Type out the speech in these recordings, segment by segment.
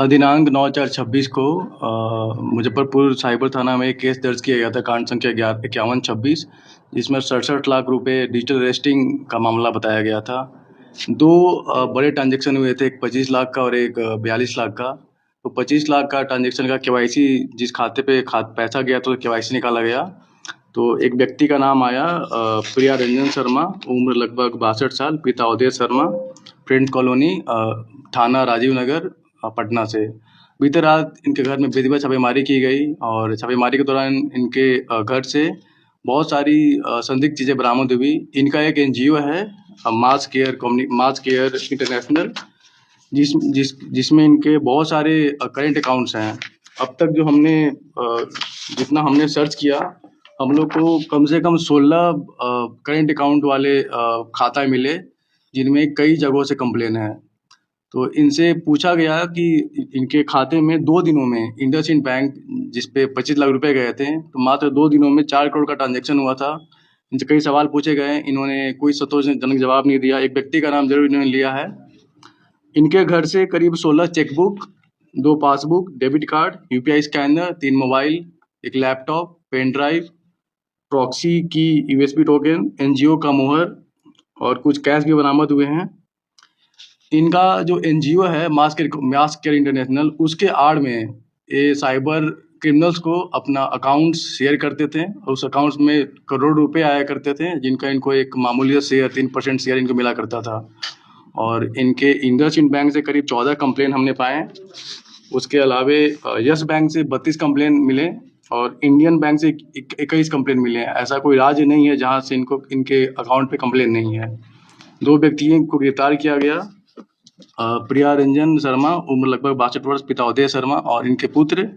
दिनांक 9/4/26 को मुजफ्फरपुर साइबर थाना में एक केस दर्ज किया गया था, कांड संख्या 5126, जिसमें 67 लाख रुपए डिजिटल अरेस्टिंग का मामला बताया गया था। दो बड़े ट्रांजैक्शन हुए थे, एक 25 लाख का और एक 42 लाख का। तो 25 लाख का ट्रांजैक्शन का केवाईसी जिस खाते पे पैसा गया तो केवाईसी निकाला गया। तो एक व्यक्ति का नाम आया प्रिया रंजन शर्मा, उम्र लगभग 62 साल, पिता उदय शर्मा, फ्रेंड कॉलोनी, थाना राजीव नगर, पटना से। बीते रात इनके घर में विधिवत छापेमारी की गई और छापेमारी के दौरान इनके घर से बहुत सारी संदिग्ध चीज़ें बरामद हुई। इनका एक एनजीओ है, मास केयर इंटरनेशनल, जिसमें इनके बहुत सारे करेंट अकाउंट्स हैं। अब तक जो हमने जितना हमने सर्च किया, हम लोग को कम से कम 16 करेंट अकाउंट वाले खाता मिले, जिनमें कई जगहों से कंप्लेन है। तो इनसे पूछा गया कि इनके खाते में 2 दिनों में इंडसइंड बैंक, जिस पे 25 लाख रुपए गए थे, तो मात्र 2 दिनों में 4 करोड़ का ट्रांजैक्शन हुआ था। इनसे कई सवाल पूछे गए, इन्होंने कोई संतोषजनक जवाब नहीं दिया। एक व्यक्ति का नाम जरूर इन्होंने लिया है। इनके घर से करीब 16 chequebook, 2 passbook, debit card, UPI scanner, 3 mobile, एक लैपटॉप, पेन ड्राइव, प्रॉक्सी की यूएसबी टोकन, एनजीओ का मोहर और कुछ कैश भी बरामद हुए हैं। इनका जो एनजीओ है मास केयर इंटरनेशनल, उसके आड़ में ये साइबर क्रिमिनल्स को अपना अकाउंट शेयर करते थे और उस अकाउंट्स में करोड़ रुपए आया करते थे, जिनका इनको एक मामूली शेयर 3% शेयर इनको मिला करता था। और इनके इंडसइंड बैंक से करीब 14 कंप्लेन हमने पाए। उसके अलावे यस बैंक से 32 कंप्लेन मिले और इंडियन बैंक से 21 कंप्लेन मिले हैं। ऐसा कोई राज्य नहीं है जहाँ से इनके अकाउंट पे कंप्लेन नहीं है। 2 व्यक्तियों को गिरफ्तार किया गया, प्रिया रंजन शर्मा, उम्र लगभग 62 वर्ष, पिता उदय शर्मा, और इनके पुत्र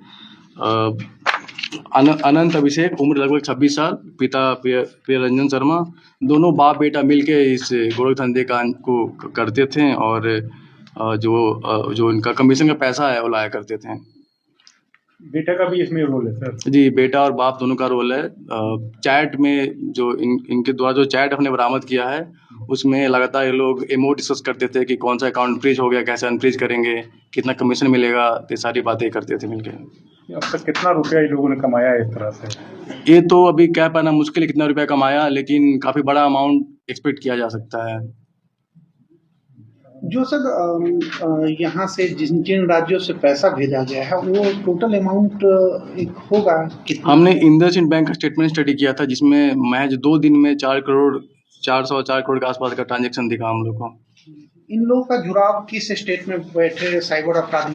अनंत अभिषेक, उम्र लगभग 26 साल, पिता प्रिया रंजन शर्मा। दोनों बाप बेटा मिलके इस गोरख धंधे को करते थे और जो इनका कमीशन का पैसा है वो लाया करते थे। बेटा का भी इसमें रोल है सर? जी, बेटा और बाप दोनों का रोल है। चैट में जो इनके द्वारा जो चैट हमने बरामद किया है, उसमें लगातार ये लोग इमो डिस्कस करते थे कि कौन सा अकाउंट फ्रीज हो गया, कैसे अनफ्रीज करेंगे, कितना कमीशन मिलेगा, ये सारी बातें करते थे मिलके। अब तक कितना रुपया इन लोगों ने कमाया है इस तरह से? ये तो अभी कह पाना मुश्किल है कितना रुपया कमाया, लेकिन काफी बड़ा अमाउंट एक्सपेक्ट किया जा सकता है। जो सर यहाँ से जिन राज्यों से पैसा भेजा गया है, वो टोटल अमाउंट एक होगा कितना? हमने इंडसइंड बैंक का स्टेटमेंट स्टडी किया था, जिसमें महज 2 दिन में 4 करोड़ 404 करोड़ के आसपास का ट्रांजैक्शन दिखा हम लोग को। इन लोगों का जुड़ाव किस स्टेट में बैठे साइबर अपराधी